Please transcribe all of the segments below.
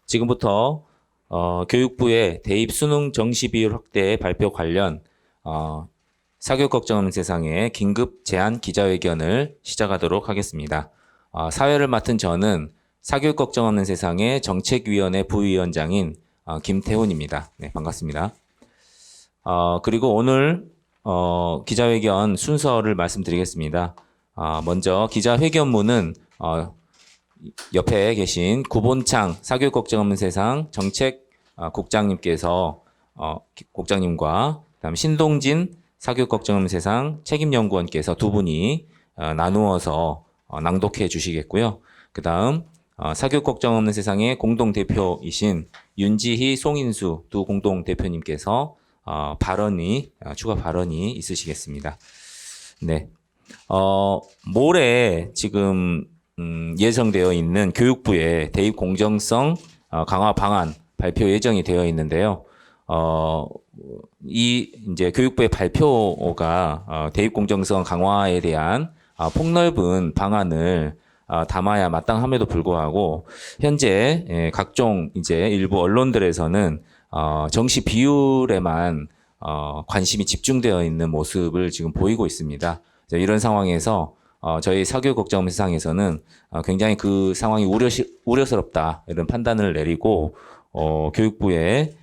지금부터 교육부의 대입 수능 정시 비율 확대 발표 관련 사교육 걱정 없는 세상의 긴급 제안 기자회견을 시작하도록 하겠습니다. 사회를 맡은 저는 사교육 걱정 없는 세상의 정책위원회 부위원장인 김태훈입니다. 네, 반갑습니다. 그리고 오늘 기자회견 순서를 말씀드리겠습니다. 먼저 기자회견문은 옆에 계신 구본창 사교육 걱정 없는 세상 정책 국장님께서 국장님과 그다음 신동진 사교육 걱정 없는 세상 책임연구원께서 두 분이 나누어서 낭독해 주시겠고요. 그다음 사교육 걱정 없는 세상의 공동 대표이신 윤지희, 송인수 두 공동 대표님께서 추가 발언이 있으시겠습니다. 네. 모레 지금 예정되어 있는 교육부의 대입 공정성 강화 방안 발표 예정이 되어 있는데요. 이제 교육부의 발표가 대입 공정성 강화에 대한 폭넓은 방안을 담아야 마땅함에도 불구하고 현재 각종 이제 일부 언론들에서는 정시 비율에만 관심이 집중되어 있는 모습을 지금 보이고 있습니다. 이런 상황에서 저희 사교육 걱정 없는 세상에서는 굉장히 그 상황이 우려스럽다 이런 판단을 내리고 교육부의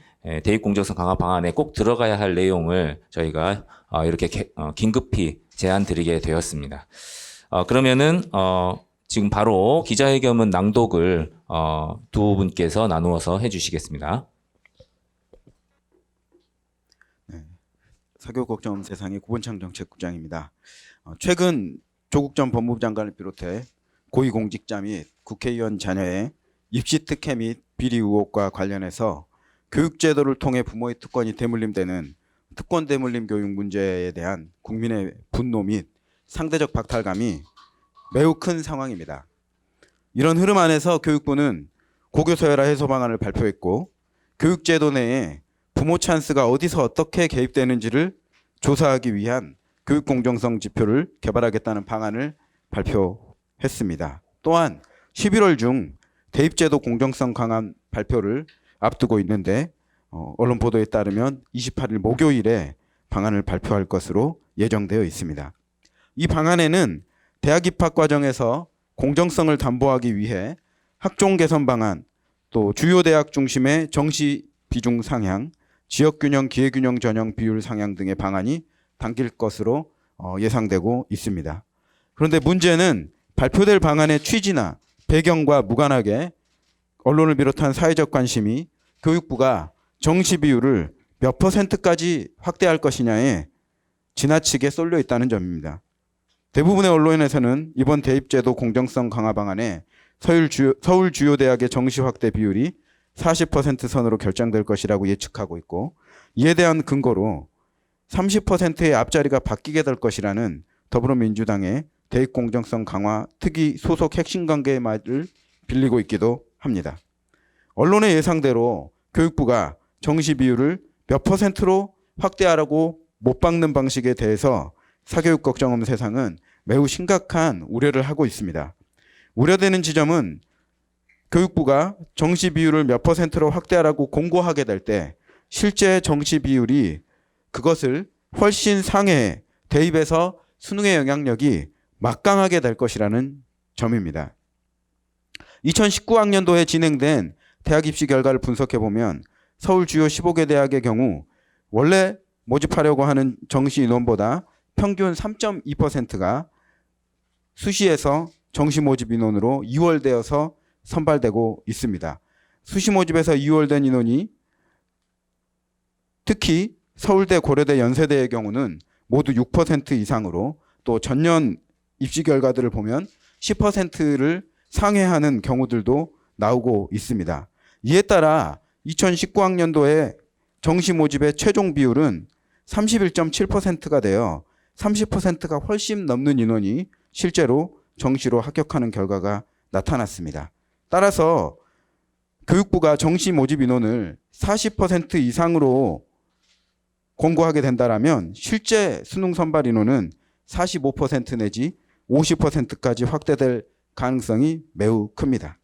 대입 공정성 강화 방안에 꼭 들어가야 할 내용을 저희가 이렇게 긴급히 제안 드리게 되었습니다. 그러면은 지금 바로 기자회견문 낭독을 두 분께서 나누어서 해주시겠습니다. 네, 사교육 걱정 없는 세상의 구본창 정책국장입니다. 최근 조국 전 법무부 장관을 비롯해 고위공직자 및 국회의원 자녀의 입시 특혜 및 비리 의혹과 관련해서 교육제도를 통해 부모의 특권이 대물림되는 특권 대물림 교육 문제에 대한 국민의 분노 및 상대적 박탈감이 매우 큰 상황입니다. 이런 흐름 안에서 교육부는 고교서열화 해소 방안을 발표했고 교육제도 내에 부모 찬스가 어디서 어떻게 개입되는지를 조사하기 위한 교육 공정성 지표를 개발하겠다는 방안을 발표했습니다. 또한 11월 중 대입제도 공정성 강화 발표를 앞두고 있는데 언론 보도에 따르면 28일 목요일에 방안을 발표할 것으로 예정되어 있습니다. 이 방안에는 대학 입학 과정에서 공정성을 담보하기 위해 학종 개선 방안, 또 주요 대학 중심의 정시 비중 상향, 지역균형, 기회균형 전형 비율 상향 등의 방안이 담길 것으로 예상되고 있습니다. 그런데 문제는 발표될 방안의 취지나 배경과 무관하게 언론을 비롯한 사회적 관심이 교육부가 정시 비율을 몇 %까지 확대할 것이냐에 지나치게 쏠려 있다는 점입니다. 대부분의 언론에서는 이번 대입제도 공정성 강화 방안에 서울 주요 대학의 정시 확대 비율이 40% 선으로 결정될 것이라고 예측하고 있고, 이에 대한 근거로 30%의 앞자리가 바뀌게 될 것이라는 더불어민주당의 대입 공정성 강화 특위 소속 핵심 관계의 말을 빌리고 있기도 합니다. 언론의 예상대로 교육부가 정시 비율을 몇 %로 확대하라고 못 박는 방식에 대해서 사교육 걱정 없는 세상은 매우 심각한 우려를 하고 있습니다. 우려되는 지점은 교육부가 정시 비율을 몇 %로 확대하라고 공고하게 될 때 실제 정시 비율이 그것을 훨씬 상회해 대입에서 수능의 영향력이 막강하게 될 것이라는 점입니다. 2019학년도에 진행된 대학 입시 결과를 분석해보면 서울 주요 15개 대학의 경우 원래 모집하려고 하는 정시 인원보다 평균 3.2%가 수시에서 정시 모집 인원으로 이월되어서 선발되고 있습니다. 수시 모집에서 이월된 인원이 특히 서울대, 고려대, 연세대의 경우는 모두 6% 이상으로, 또 전년 입시 결과들을 보면 10%를 상회하는 경우들도 나오고 있습니다. 이에 따라 2019학년도에 정시 모집의 최종 비율은 31.7%가 되어 30%가 훨씬 넘는 인원이 실제로 정시로 합격하는 결과가 나타났습니다. 따라서 교육부가 정시 모집 인원을 40% 이상으로 공고하게 된다면 실제 수능 선발 인원은 45% 내지 50%까지 확대될 가능성이 매우 큽니다.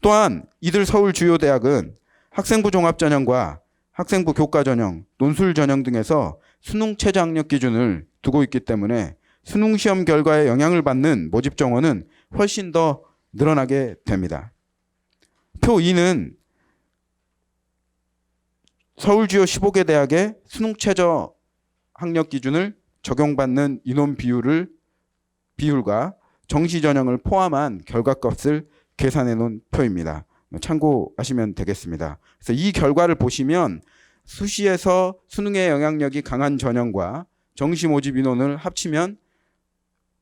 또한 이들 서울 주요 대학은 학생부 종합전형과 학생부 교과전형, 논술전형 등에서 수능 최저 학력 기준을 두고 있기 때문에 수능 시험 결과에 영향을 받는 모집 정원은 훨씬 더 늘어나게 됩니다. 표 2는 서울 주요 15개 대학의 수능 최저 학력 기준을 적용받는 인원 비율과 정시 전형을 포함한 결과값을 계산해 놓은 표입니다. 참고하시면 되겠습니다. 그래서 이 결과를 보시면 수시에서 수능의 영향력이 강한 전형과 정시 모집 인원을 합치면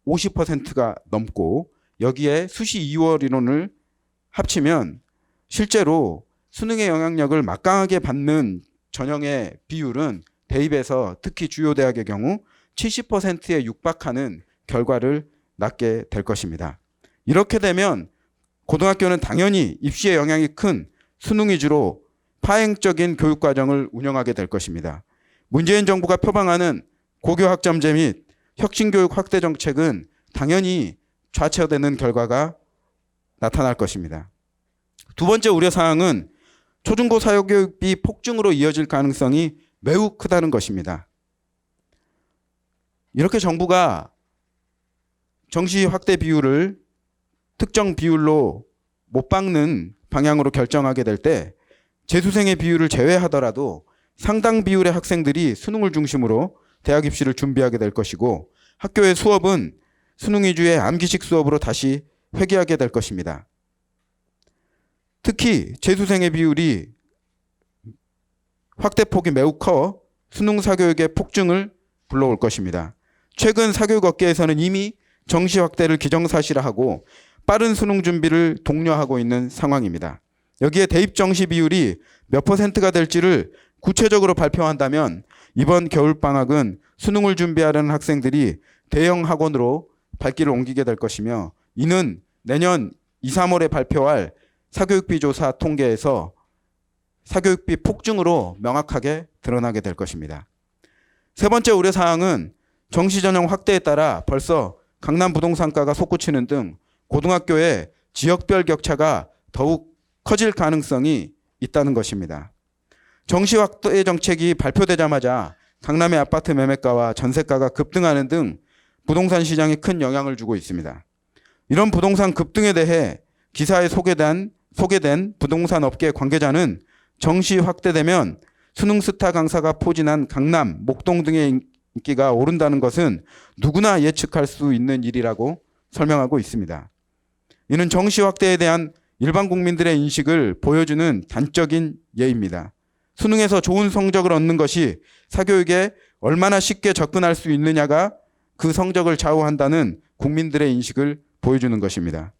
50%가 넘고 여기에 수시 2월 인원을 합치면 실제로 수능의 영향력을 막강하게 받는 전형의 비율은 대입에서 특히 주요 대학의 경우 70%에 육박하는 결과를 낳게 될 것입니다. 이렇게 되면 고등학교는 당연히 입시에 영향이 큰 수능 위주로 파행적인 교육과정을 운영하게 될 것입니다. 문재인 정부가 표방하는 고교 학점제 및 혁신교육 확대 정책은 당연히 좌초되는 결과가 나타날 것입니다. 두 번째 우려사항은 초중고 사교육비 폭증으로 이어질 가능성이 매우 크다는 것입니다. 이렇게 정부가 정시 확대 비율을 특정 비율로 못 박는 방향으로 결정하게 될 때 재수생의 비율을 제외하더라도 상당 비율의 학생들이 수능을 중심으로 대학 입시를 준비하게 될 것이고 학교의 수업은 수능 위주의 암기식 수업으로 다시 회귀하게 될 것입니다. 특히 재수생의 비율이 확대폭이 매우 커 수능 사교육의 폭증을 불러올 것입니다. 최근 사교육 업계에서는 이미 정시 확대를 기정사실화하고 빠른 수능 준비를 독려하고 있는 상황입니다. 여기에 대입 정시 비율이 몇 %가 될지를 구체적으로 발표한다면 이번 겨울방학은 수능을 준비하려는 학생들이 대형 학원으로 발길을 옮기게 될 것이며 이는 내년 2, 3월에 발표할 사교육비 조사 통계에서 사교육비 폭증으로 명확하게 드러나게 될 것입니다. 세 번째 우려사항은 정시전형 확대에 따라 벌써 강남 부동산가가 솟구치는 등 고등학교의 지역별 격차가 더욱 커질 가능성이 있다는 것입니다. 정시 확대 정책이 발표되자마자 강남의 아파트 매매가와 전세가가 급등하는 등 부동산 시장에 큰 영향을 주고 있습니다. 이런 부동산 급등에 대해 기사에 소개된 부동산 업계 관계자는 정시 확대되면 수능 스타 강사가 포진한 강남, 목동 등의 인기가 오른다는 것은 누구나 예측할 수 있는 일이라고 설명하고 있습니다. 이는 정시 확대에 대한 일반 국민들의 인식을 보여주는 단적인 예입니다. 수능에서 좋은 성적을 얻는 것이 사교육에 얼마나 쉽게 접근할 수 있느냐가 그 성적을 좌우한다는 국민들의 인식을 보여주는 것입니다.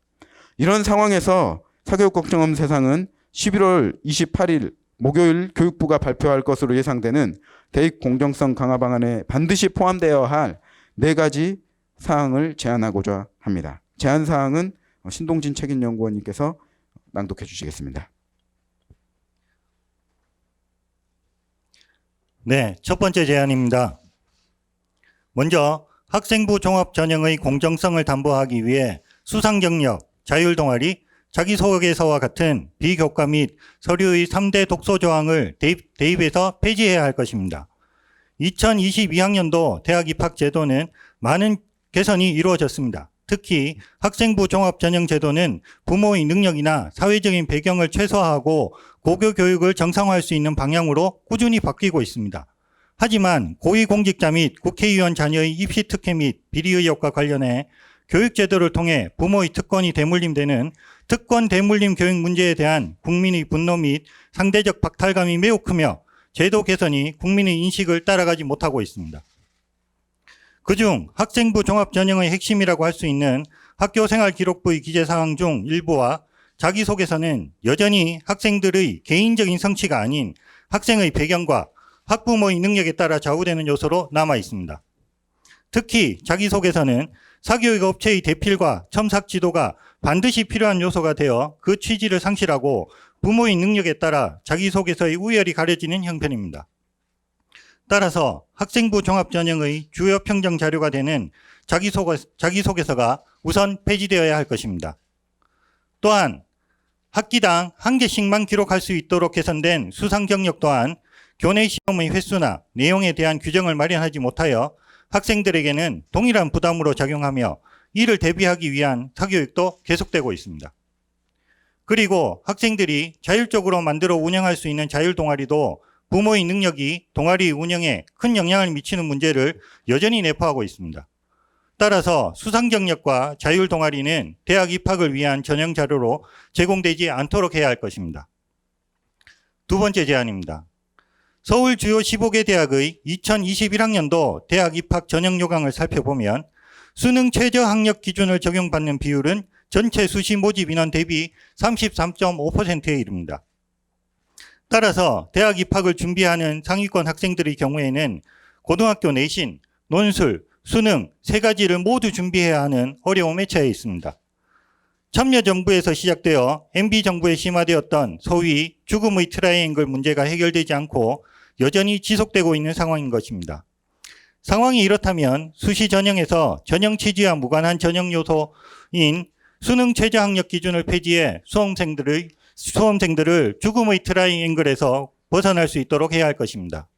이런 상황에서 사교육 걱정없는 세상은 11월 28일 목요일 교육부가 발표할 것으로 예상되는 대입 공정성 강화 방안에 반드시 포함되어야 할 4가지 사항을 제안하고자 합니다. 제안 사항은 신동진 책임연구원님께서 낭독해 주시겠습니다. 네, 첫 번째 제안입니다. 먼저 학생부 종합전형의 공정성을 담보하기 위해 수상경력, 자율동아리, 자기소개서와 같은 비교과 및 서류의 3대 독소 조항을 대입에서 폐지해야 할 것입니다. 2022학년도 대학 입학 제도는 많은 개선이 이루어졌습니다. 특히 학생부 종합전형 제도는 부모의 능력이나 사회적인 배경을 최소화하고 고교 교육을 정상화할 수 있는 방향으로 꾸준히 바뀌고 있습니다. 하지만 고위공직자 및 국회의원 자녀의 입시 특혜 및 비리 의혹과 관련해 교육제도를 통해 부모의 특권이 대물림되는 특권 대물림 교육 문제에 대한 국민의 분노 및 상대적 박탈감이 매우 크며 제도 개선이 국민의 인식을 따라가지 못하고 있습니다. 그중 학생부 종합전형의 핵심이라고 할 수 있는 학교생활기록부의 기재사항 중 일부와 자기소개서는 여전히 학생들의 개인적인 성취가 아닌 학생의 배경과 학부모의 능력에 따라 좌우되는 요소로 남아 있습니다. 특히 자기소개서는 사교육 업체의 대필과 첨삭 지도가 반드시 필요한 요소가 되어 그 취지를 상실하고 부모의 능력에 따라 자기소개서의 우열이 가려지는 형편입니다. 따라서 학생부 종합전형의 주요 평정 자료가 되는 자기소개서가 우선 폐지되어야 할 것입니다. 또한 학기당 1개씩만 기록할 수 있도록 개선된 수상 경력 또한 교내 시험의 횟수나 내용에 대한 규정을 마련하지 못하여 학생들에게는 동일한 부담으로 작용하며 이를 대비하기 위한 사교육도 계속되고 있습니다. 그리고 학생들이 자율적으로 만들어 운영할 수 있는 자율 동아리도 부모의 능력이 동아리 운영에 큰 영향을 미치는 문제를 여전히 내포하고 있습니다. 따라서 수상 경력과 자율 동아리는 대학 입학을 위한 전형 자료로 제공되지 않도록 해야 할 것입니다. 두 번째 제안입니다. 서울 주요 15개 대학의 2021학년도 대학 입학 전형 요강을 살펴보면 수능 최저 학력 기준을 적용받는 비율은 전체 수시 모집 인원 대비 33.5%에 이릅니다. 따라서 대학 입학을 준비하는 상위권 학생들의 경우에는 고등학교 내신, 논술, 수능 세 가지를 모두 준비해야 하는 어려움에 처해 있습니다. 참여정부에서 시작되어 MB정부에 심화되었던 소위 죽음의 트라이앵글 문제가 해결되지 않고 여전히 지속되고 있는 상황인 것입니다. 상황이 이렇다면 수시 전형에서 전형 취지와 무관한 전형 요소인 수능 최저 학력 기준을 폐지해 수험생들을 죽음의 트라이앵글에서 벗어날 수 있도록 해야 할 것입니다.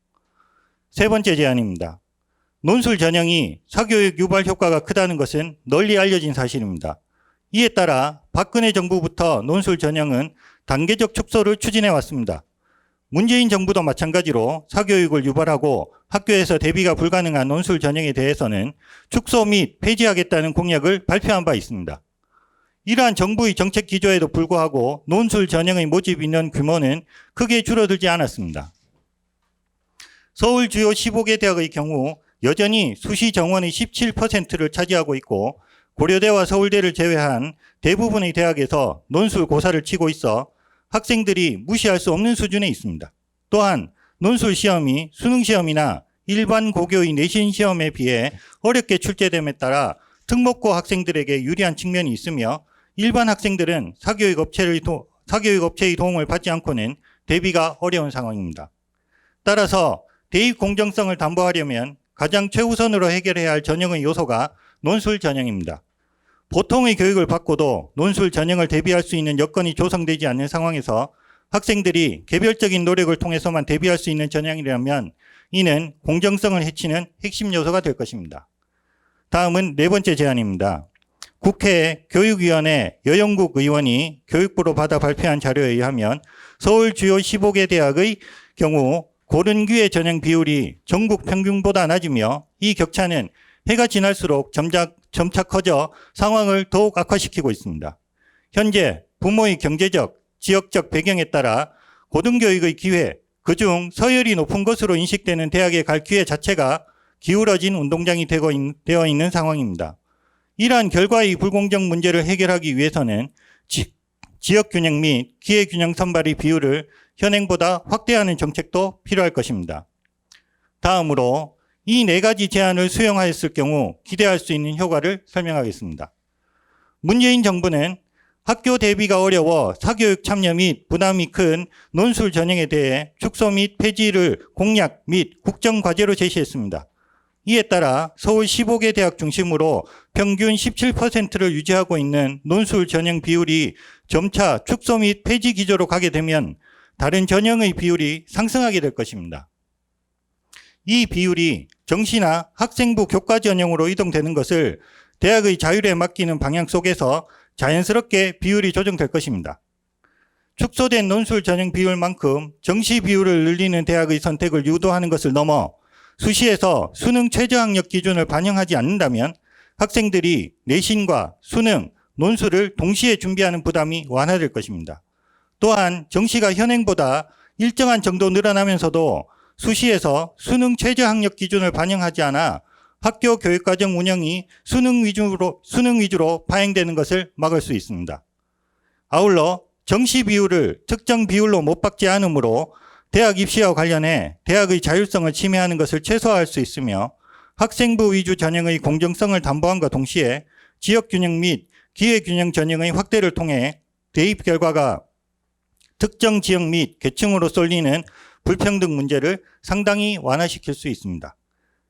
세 번째 제안입니다. 논술 전형이 사교육 유발 효과가 크다는 것은 널리 알려진 사실입니다. 이에 따라 박근혜 정부부터 논술 전형은 단계적 축소를 추진해 왔습니다. 문재인 정부도 마찬가지로 사교육을 유발하고 학교에서 대비가 불가능한 논술 전형에 대해서는 축소 및 폐지하겠다는 공약을 발표한 바 있습니다. 이러한 정부의 정책 기조에도 불구하고 논술 전형의 모집 인원 규모는 크게 줄어들지 않았습니다. 서울 주요 15개 대학의 경우 여전히 수시 정원의 17%를 차지하고 있고 고려대와 서울대를 제외한 대부분의 대학에서 논술 고사를 치고 있어 학생들이 무시할 수 없는 수준에 있습니다. 또한 논술 시험이 수능 시험이나 일반 고교의 내신 시험에 비해 어렵게 출제됨에 따라 특목고 학생들에게 유리한 측면이 있으며 일반 학생들은 사교육 업체의 도움을 받지 않고는 대비가 어려운 상황입니다. 따라서 대입 공정성을 담보하려면 가장 최우선으로 해결해야 할 전형의 요소가 논술 전형입니다. 보통의 교육을 받고도 논술 전형을 대비할 수 있는 여건이 조성되지 않는 상황에서 학생들이 개별적인 노력을 통해서만 대비할 수 있는 전형이라면 이는 공정성을 해치는 핵심 요소가 될 것입니다. 다음은 네 번째 제안입니다. 국회 교육위원회 여영국 의원이 교육부로 받아 발표한 자료에 의하면 서울 주요 15개 대학의 경우 고른 기회 전형 비율이 전국 평균보다 낮으며 이 격차는 해가 지날수록 점차 커져 상황을 더욱 악화시키고 있습니다. 현재 부모의 경제적, 지역적 배경에 따라 고등교육의 기회, 그중 서열이 높은 것으로 인식되는 대학에 갈 기회 자체가 기울어진 운동장이 되어 있는 상황입니다. 이러한 결과의 불공정 문제를 해결하기 위해서는 지역균형 및 기회균형 선발의 비율을 현행보다 확대하는 정책도 필요할 것입니다. 다음으로 이 네 가지 제안을 수용하였을 경우 기대할 수 있는 효과를 설명하겠습니다. 문재인 정부는 학교 대비가 어려워 사교육 참여 및 부담이 큰 논술 전형에 대해 축소 및 폐지를 공약 및 국정과제로 제시했습니다. 이에 따라 서울 15개 대학 중심으로 평균 17%를 유지하고 있는 논술 전형 비율이 점차 축소 및 폐지 기조로 가게 되면 다른 전형의 비율이 상승하게 될 것입니다. 이 비율이 정시나 학생부 교과 전형으로 이동되는 것을 대학의 자율에 맡기는 방향 속에서 자연스럽게 비율이 조정될 것입니다. 축소된 논술 전형 비율만큼 정시 비율을 늘리는 대학의 선택을 유도하는 것을 넘어 수시에서 수능 최저 학력 기준을 반영하지 않는다면 학생들이 내신과 수능, 논술을 동시에 준비하는 부담이 완화될 것입니다. 또한 정시가 현행보다 일정한 정도 늘어나면서도 수시에서 수능 최저 학력 기준을 반영하지 않아 학교 교육과정 운영이 수능 위주로 파행되는 것을 막을 수 있습니다. 아울러 정시 비율을 특정 비율로 못 박지 않으므로 대학 입시와 관련해 대학의 자율성을 침해하는 것을 최소화할 수 있으며 학생부 위주 전형의 공정성을 담보함과 동시에 지역균형 및 기회균형 전형의 확대를 통해 대입 결과가 특정 지역 및 계층으로 쏠리는 불평등 문제를 상당히 완화시킬 수 있습니다.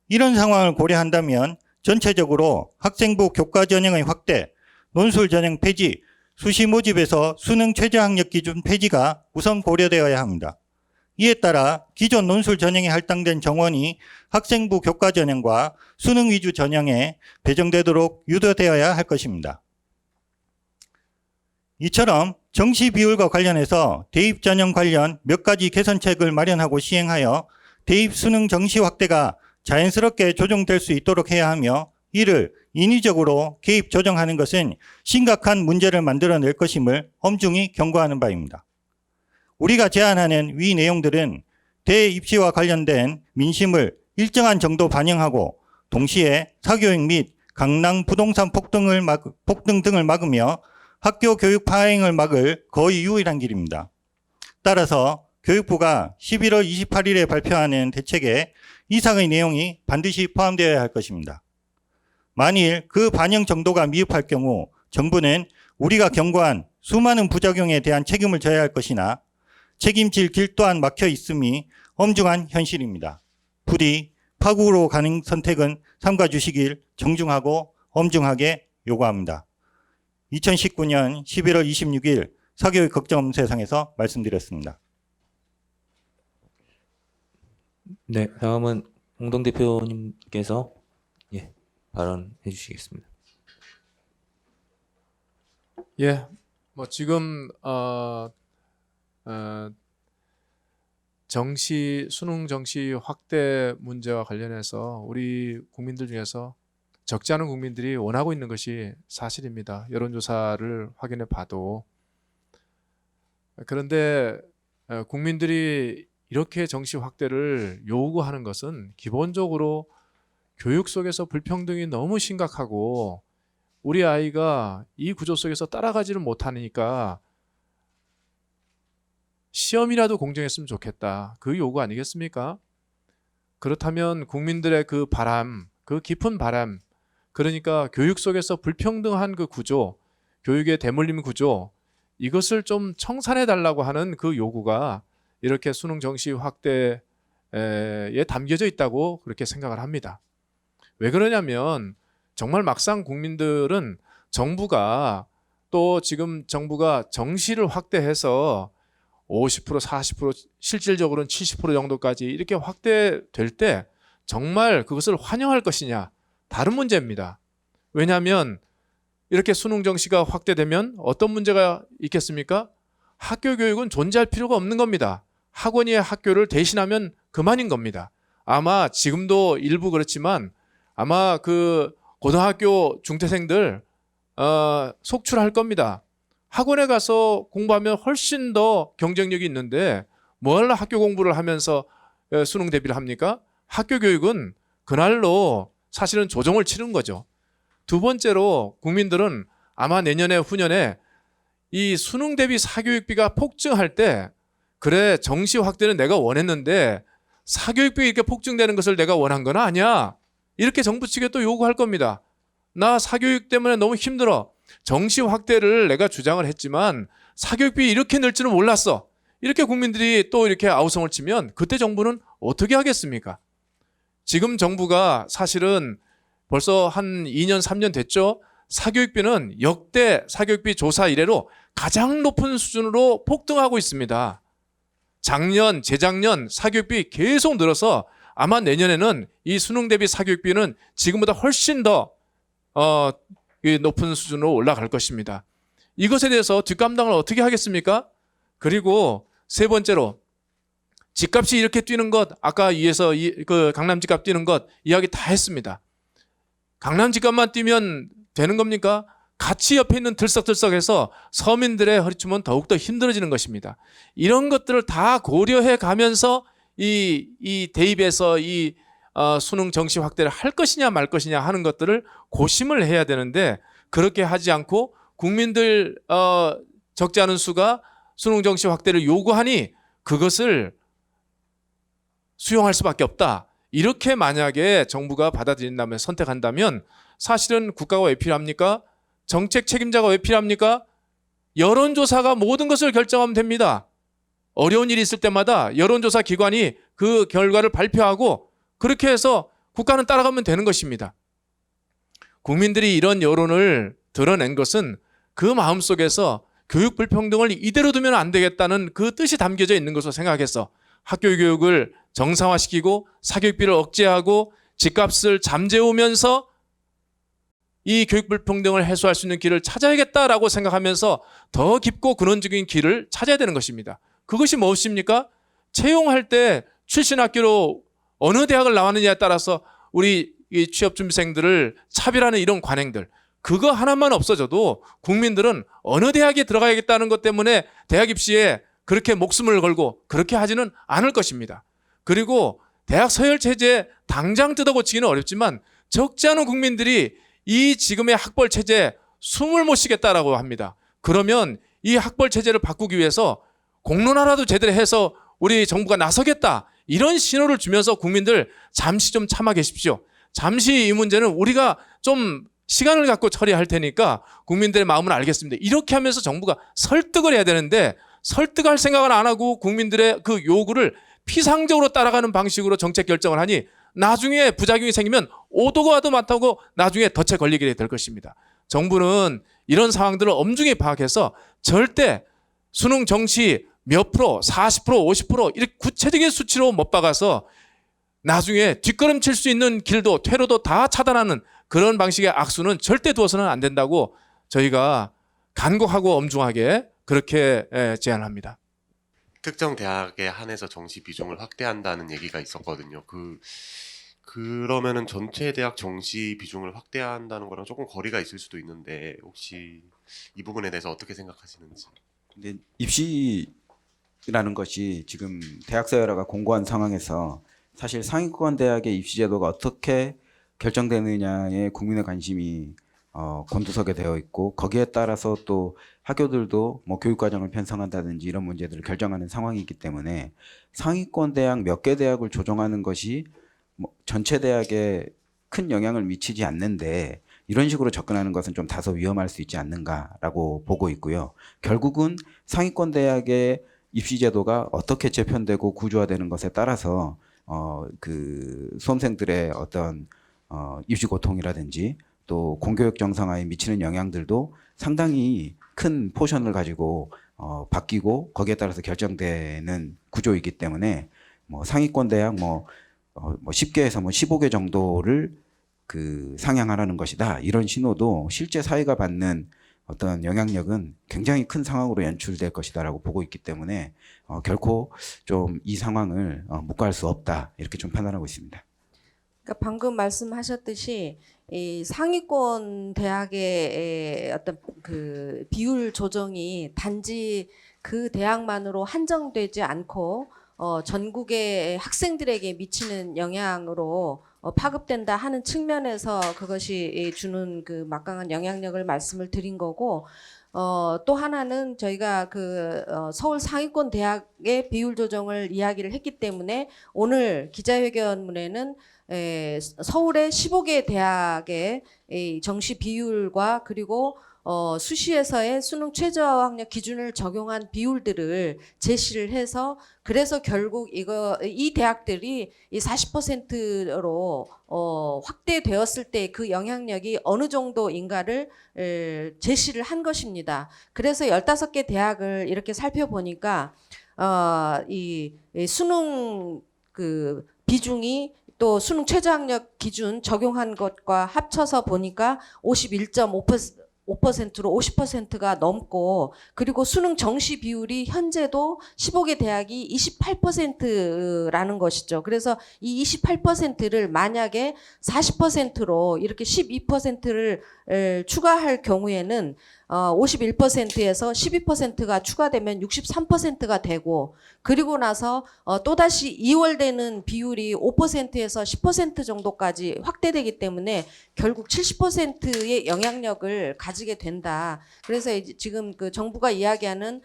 이런 상황을 고려한다면 전체적으로 학생부 교과 전형의 확대, 논술 전형 폐지, 수시 모집에서 수능 최저학력 기준 폐지가 우선 고려되어야 합니다. 이에 따라 기존 논술 전형에 할당된 정원이 학생부 교과 전형과 수능 위주 전형에 배정되도록 유도되어야 할 것입니다. 이처럼 정시 비율과 관련해서 대입 전형 관련 몇 가지 개선책을 마련하고 시행하여 대입 수능 정시 확대가 자연스럽게 조정될 수 있도록 해야 하며 이를 인위적으로 개입 조정하는 것은 심각한 문제를 만들어낼 것임을 엄중히 경고하는 바입니다. 우리가 제안하는 위 내용들은 대입시와 관련된 민심을 일정한 정도 반영하고 동시에 사교육 및 강남 부동산 폭등 등을 막으며 학교 교육 파행을 막을 거의 유일한 길입니다. 따라서 교육부가 11월 28일에 발표하는 대책에 이상의 내용이 반드시 포함되어야 할 것입니다. 만일 그 반영 정도가 미흡할 경우 정부는 우리가 경고한 수많은 부작용에 대한 책임을 져야 할 것이나 책임질 길 또한 막혀 있음이 엄중한 현실입니다. 부디 파국으로 가는 선택은 삼가 주시길 정중하고 엄중하게 요구합니다. 2019년 11월 26일 사교육 걱정 세상에서 말씀드렸습니다. 네, 다음은 홍동 대표님께서 발언해 주시겠습니다. 예, 뭐 지금 수능 정시 확대 문제와 관련해서 우리 국민들 중에서 적지 않은 국민들이 원하고 있는 것이 사실입니다. 여론조사를 확인해 봐도. 그런데 국민들이 이렇게 정시 확대를 요구하는 것은 기본적으로 교육 속에서 불평등이 너무 심각하고 우리 아이가 이 구조 속에서 따라가지를 못하니까 시험이라도 공정했으면 좋겠다. 그 요구 아니겠습니까? 그렇다면 국민들의 그 바람, 그 깊은 바람, 그러니까 교육 속에서 불평등한 그 구조, 교육의 대물림 구조, 이것을 좀 청산해 달라고 하는 그 요구가 이렇게 수능 정시 확대에 담겨져 있다고 그렇게 생각을 합니다. 왜 그러냐면 정말 막상 국민들은 정부가 또 지금 정부가 정시를 확대해서 50%, 40%, 실질적으로는 70% 정도까지 이렇게 확대될 때 정말 그것을 환영할 것이냐, 다른 문제입니다. 왜냐하면 이렇게 수능 정시가 확대되면 어떤 문제가 있겠습니까? 학교 교육은 존재할 필요가 없는 겁니다. 학원이 학교를 대신하면 그만인 겁니다. 아마 지금도 일부 그렇지만 아마 그 고등학교 중퇴생들 속출할 겁니다. 학원에 가서 공부하면 훨씬 더 경쟁력이 있는데 뭘 학교 공부를 하면서 수능 대비를 합니까? 학교 교육은 그날로 사실은 조정을 치른 거죠. 두 번째로 국민들은 아마 내년에 후년에 이 수능 대비 사교육비가 폭증할 때 그래 정시 확대는 내가 원했는데 사교육비 이렇게 폭증되는 것을 내가 원한 건 아니야. 이렇게 정부 측에 또 요구할 겁니다. 나 사교육 때문에 너무 힘들어. 정시 확대를 내가 주장을 했지만 사교육비 이렇게 늘 줄은 몰랐어. 이렇게 국민들이 또 이렇게 아우성을 치면 그때 정부는 어떻게 하겠습니까? 지금 정부가 사실은 벌써 한 2년, 3년 됐죠. 사교육비는 역대 사교육비 조사 이래로 가장 높은 수준으로 폭등하고 있습니다. 작년, 재작년 사교육비 계속 늘어서 아마 내년에는 이 수능 대비 사교육비는 지금보다 훨씬 더 높은 수준으로 올라갈 것입니다. 이것에 대해서 뒷감당을 어떻게 하겠습니까? 그리고 세 번째로 집값이 이렇게 뛰는 것, 아까 위에서 그 강남 집값 뛰는 것 이야기 다 했습니다. 강남 집값만 뛰면 되는 겁니까? 같이 옆에 있는 들썩들썩해서 서민들의 허리춤은 더욱더 힘들어지는 것입니다. 이런 것들을 다 고려해 가면서 이 대입에서 이 수능 정시 확대를 할 것이냐 말 것이냐 하는 것들을 고심을 해야 되는데 그렇게 하지 않고 국민들 적지 않은 수가 수능 정시 확대를 요구하니 그것을 수용할 수밖에 없다. 이렇게 만약에 정부가 받아들인다면 선택한다면 사실은 국가가 왜 필요합니까? 정책 책임자가 왜 필요합니까? 여론조사가 모든 것을 결정하면 됩니다. 어려운 일이 있을 때마다 여론조사 기관이 그 결과를 발표하고 그렇게 해서 국가는 따라가면 되는 것입니다. 국민들이 이런 여론을 드러낸 것은 그 마음속에서 교육 불평등을 이대로 두면 안 되겠다는 그 뜻이 담겨져 있는 것으로 생각해서 학교 교육을 정상화시키고 사교육비를 억제하고 집값을 잠재우면서 이 교육 불평등을 해소할 수 있는 길을 찾아야겠다라고 생각하면서 더 깊고 근원적인 길을 찾아야 되는 것입니다. 그것이 무엇입니까? 채용할 때 출신 학교로 어느 대학을 나왔느냐에 따라서 우리 이 취업준비생들을 차별하는 이런 관행들, 그거 하나만 없어져도 국민들은 어느 대학에 들어가야겠다는 것 때문에 대학 입시에 그렇게 목숨을 걸고 그렇게 하지는 않을 것입니다. 그리고 대학 서열 체제 당장 뜯어고치기는 어렵지만 적지 않은 국민들이 이 지금의 학벌 체제에 숨을 못 쉬겠다라고 합니다. 그러면 이 학벌 체제를 바꾸기 위해서 공론화라도 제대로 해서 우리 정부가 나서겠다, 이런 신호를 주면서 국민들 잠시 좀 참아 계십시오. 잠시 이 문제는 우리가 좀 시간을 갖고 처리할 테니까 국민들의 마음을 알겠습니다. 이렇게 하면서 정부가 설득을 해야 되는데 설득할 생각은 안 하고 국민들의 그 요구를 피상적으로 따라가는 방식으로 정책 결정을 하니 나중에 부작용이 생기면 오도가 와도 많다고 나중에 덫에 걸리게 될 것입니다. 정부는 이런 상황들을 엄중히 파악해서 절대 수능 정시 몇 프로, 40%, 50% 이렇게 구체적인 수치로 못 박아서 나중에 뒷걸음칠 수 있는 길도 퇴로도 다 차단하는 그런 방식의 악수는 절대 두어서는 안 된다고 저희가 간곡하고 엄중하게 그렇게 제안합니다. 특정 대학에 한해서 정시 비중을 확대한다는 얘기가 있었거든요. 그러면은 전체 대학 정시 비중을 확대한다는 거랑 조금 거리가 있을 수도 있는데 혹시 이 부분에 대해서 어떻게 생각하시는지. 근데 입시라는 것이 지금 대학 서열화가 공고한 상황에서 사실 상위권 대학의 입시 제도가 어떻게 결정되느냐에 국민의 관심이 곤두서게 되어 있고, 거기에 따라서 또 학교들도 뭐 교육과정을 편성한다든지 이런 문제들을 결정하는 상황이기 때문에 상위권 대학 몇 개 대학을 조정하는 것이 뭐 전체 대학에 큰 영향을 미치지 않는데 이런 식으로 접근하는 것은 좀 다소 위험할 수 있지 않는가라고 보고 있고요. 결국은 상위권 대학의 입시 제도가 어떻게 재편되고 구조화되는 것에 따라서 그 수험생들의 어떤 입시 고통이라든지 또 공교육 정상화에 미치는 영향들도 상당히 큰 포션을 가지고 바뀌고 거기에 따라서 결정되는 구조이기 때문에 뭐 상위권 대학 뭐 10개에서 뭐 15개 정도를 그 상향하라는 것이다, 이런 신호도 실제 사회가 받는 어떤 영향력은 굉장히 큰 상황으로 연출될 것이다라고 보고 있기 때문에 결코 좀 이 상황을 묵과할 수 없다, 이렇게 좀 판단하고 있습니다. 그러니까 방금 말씀하셨듯이 이 상위권 대학의 어떤 그 비율 조정이 단지 그 대학만으로 한정되지 않고 전국의 학생들에게 미치는 영향으로 파급된다 하는 측면에서 그것이 주는 그 막강한 영향력을 말씀을 드린 거고, 또 하나는 저희가 그 서울 상위권 대학의 비율 조정을 이야기를 했기 때문에 오늘 기자회견문에는 서울의 15개 대학의 정시 비율과 그리고 수시에서의 수능 최저학력 기준을 적용한 비율들을 제시를 해서, 그래서 결국 이 대학들이 이 40%로 확대되었을 때 그 영향력이 어느 정도인가를 제시를 한 것입니다. 그래서 15개 대학을 이렇게 살펴보니까 이 수능 그 비중이 또 수능 최저학력 기준 적용한 것과 합쳐서 보니까 51.5%로 50%가 넘고, 그리고 수능 정시 비율이 현재도 15개 대학이 28%라는 것이죠. 그래서 이 28%를 만약에 40%로 이렇게 12%를 추가할 경우에는 51%에서 12%가 추가되면 63%가 되고, 그리고 나서 또다시 이월되는 비율이 5%에서 10% 정도까지 확대되기 때문에 결국 70%의 영향력을 가지게 된다. 그래서 지금 그 정부가 이야기하는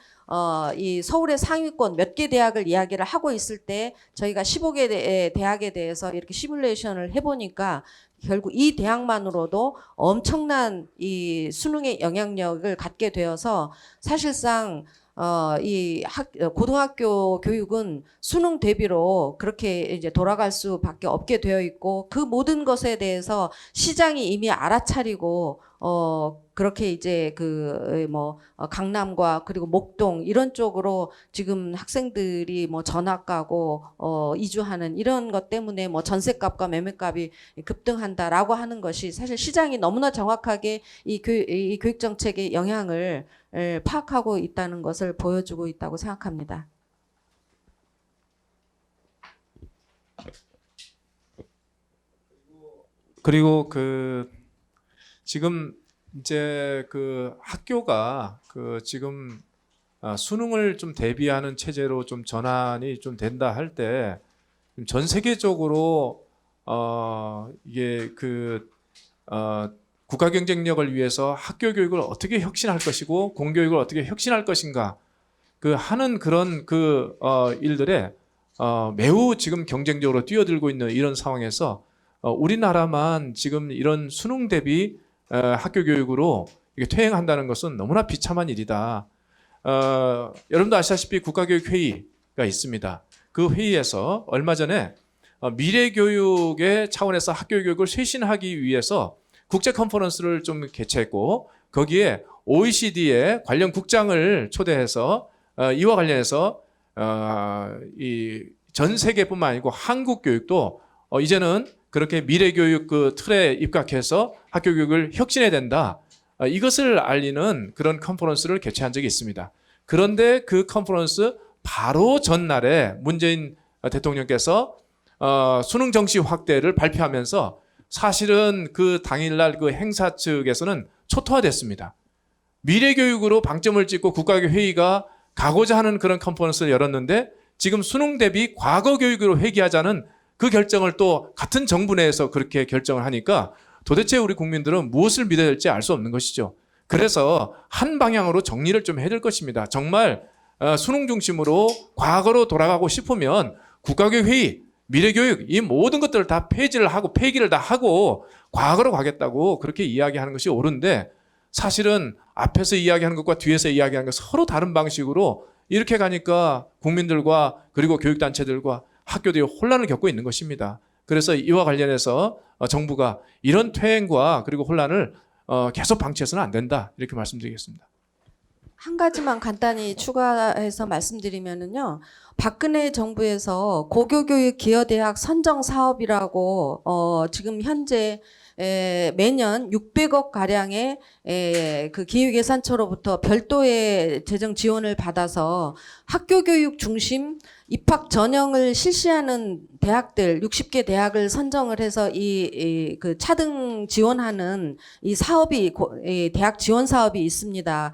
이 서울의 상위권 몇 개 대학을 이야기를 하고 있을 때 저희가 15개 대학에 대해서 이렇게 시뮬레이션을 해보니까 결국 이 대학만으로도 엄청난 이 수능의 영향력을 갖게 되어서 사실상 고등학교 교육은 수능 대비로 그렇게 이제 돌아갈 수밖에 없게 되어 있고, 그 모든 것에 대해서 시장이 이미 알아차리고 그렇게 이제 강남과 그리고 목동 이런 쪽으로 지금 학생들이 뭐 전학 가고 이주하는 이런 것 때문에 뭐 전셋값과 매매값이 급등한다라고 하는 것이 사실 시장이 너무나 정확하게 이 교육 정책의 영향을 파악하고 있다는 것을 보여주고 있다고 생각합니다. 그리고 지금 이제 학교가 지금 수능을 좀 대비하는 체제로 좀 전환이 좀 된다 할 때 전 세계적으로 이게 국가 경쟁력을 위해서 학교 교육을 어떻게 혁신할 것이고 공교육을 어떻게 혁신할 것인가 하는 그런 일들에 매우 지금 경쟁적으로 뛰어들고 있는 이런 상황에서 우리나라만 지금 이런 수능 대비 학교 교육으로 이게 퇴행한다는 것은 너무나 비참한 일이다. 여러분도 아시다시피 국가교육회의가 있습니다. 그 회의에서 얼마 전에 미래교육의 차원에서 학교 교육을 쇄신하기 위해서 국제 컨퍼런스를 좀 개최했고 거기에 OECD의 관련 국장을 초대해서 이와 관련해서 이 전 세계뿐만 아니고 한국 교육도 이제는 그렇게 미래교육 틀에 입각해서 학교 교육을 혁신해야 된다. 이것을 알리는 그런 컨퍼런스를 개최한 적이 있습니다. 그런데 그 컨퍼런스 바로 전날에 문재인 대통령께서 수능 정시 확대를 발표하면서 사실은 그 당일날 그 행사 측에서는 초토화됐습니다. 미래교육으로 방점을 찍고 국가회의가 가고자 하는 그런 컨퍼런스를 열었는데 지금 수능 대비 과거 교육으로 회귀하자는 그 결정을 또 같은 정부 내에서 그렇게 결정을 하니까 도대체 우리 국민들은 무엇을 믿어야 될지 알 수 없는 것이죠. 그래서 한 방향으로 정리를 좀 해야 될 것입니다. 정말 수능 중심으로 과거로 돌아가고 싶으면 국가교육 회의, 미래교육 이 모든 것들을 다 폐기를 다 하고 과거로 가겠다고 그렇게 이야기하는 것이 옳은데 사실은 앞에서 이야기하는 것과 뒤에서 이야기하는 것 서로 다른 방식으로 이렇게 가니까 국민들과 그리고 교육단체들과 학교들이 혼란을 겪고 있는 것입니다. 그래서 이와 관련해서 정부가 이런 퇴행과 그리고 혼란을 계속 방치해서는 안 된다 이렇게 말씀드리겠습니다. 한 가지만 간단히 추가해서 말씀드리면은요. 박근혜 정부에서 고교교육 기여대학 선정 사업이라고 지금 현재 매년 600억 가량의 그 기획예산처로부터 별도의 재정 지원을 받아서 학교 교육 중심 입학 전형을 실시하는 대학들 60개 대학을 선정을 해서 그 차등 지원하는 이 사업이 대학 지원 사업이 있습니다.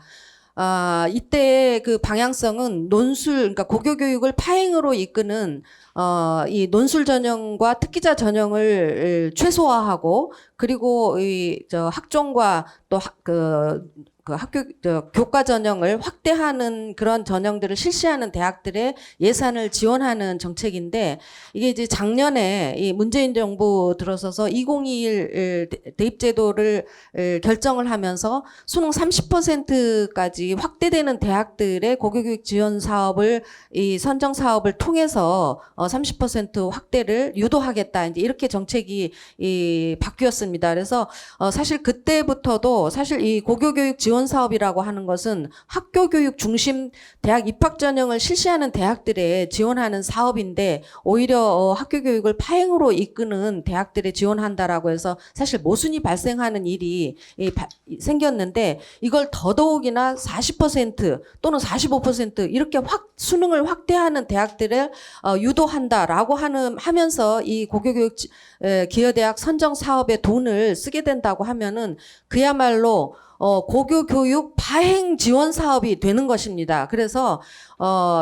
이때 그 방향성은 그러니까 고교 교육을 파행으로 이끄는 이 논술 전형과 특기자 전형을 최소화하고 그리고 학종과 또 학교 교과 전형을 확대하는 그런 전형들을 실시하는 대학들의 예산을 지원하는 정책인데 이게 이제 작년에 이 문재인 정부 들어서서 2021 대입 제도를 결정을 하면서 수능 30%까지 확대되는 대학들의 고교교육 지원 사업을 이 선정 사업을 통해서 30% 확대를 유도하겠다 이제 이렇게 정책이 바뀌었습니다. 그래서 사실 그때부터도 사실 이 고교교육 지원 사업이라고 하는 것은 학교 교육 중심 대학 입학 전형을 실시하는 대학들에 지원하는 사업인데 오히려 학교 교육을 파행으로 이끄는 대학들에 지원한다라고 해서 사실 모순이 발생하는 일이 생겼는데 이걸 더더욱이나 40% 또는 45% 이렇게 수능을 확대하는 대학들을 유도한다라고 하면서 이 고교교육 기여대학 선정 사업에 돈을 쓰게 된다고 하면은 그야말로 고교 교육 파행 지원 사업이 되는 것입니다. 그래서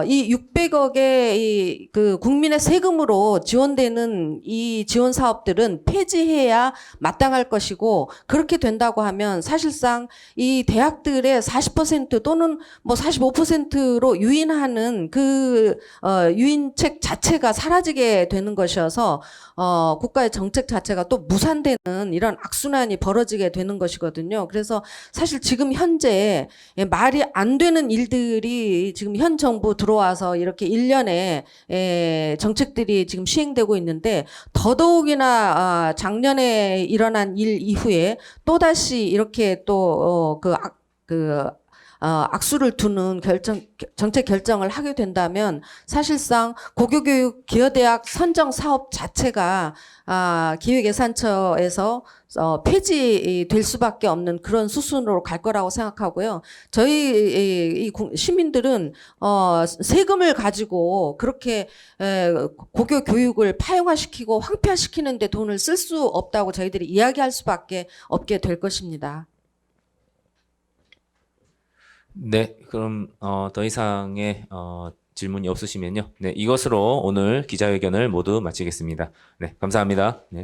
이 600억의 그 국민의 세금으로 지원되는 이 지원 사업들은 폐지해야 마땅할 것이고 그렇게 된다고 하면 사실상 이 대학들의 40% 또는 뭐 45%로 유인하는 그 유인책 자체가 사라지게 되는 것이어서 국가의 정책 자체가 또 무산되는 이런 악순환이 벌어지게 되는 것이거든요. 그래서 사실 지금 현재 말이 안 되는 일들이 지금 현 정부 들어와서 이렇게 1년에 정책들이 지금 시행되고 있는데 더더욱이나 작년에 일어난 일 이후에 또다시 이렇게 또 악수를 두는 정책 결정을 하게 된다면 사실상 고교교육 기여대학 선정 사업 자체가 기획예산처에서 폐지될 수밖에 없는 그런 수순으로 갈 거라고 생각하고요. 저희 이 시민들은 세금을 가지고 그렇게 고교 교육을 파형화시키고 황폐화시키는 데 돈을 쓸 수 없다고 저희들이 이야기할 수밖에 없게 될 것입니다. 네, 그럼 더 이상의 질문이 없으시면요. 네, 이것으로 오늘 기자회견을 모두 마치겠습니다. 네, 감사합니다. 네.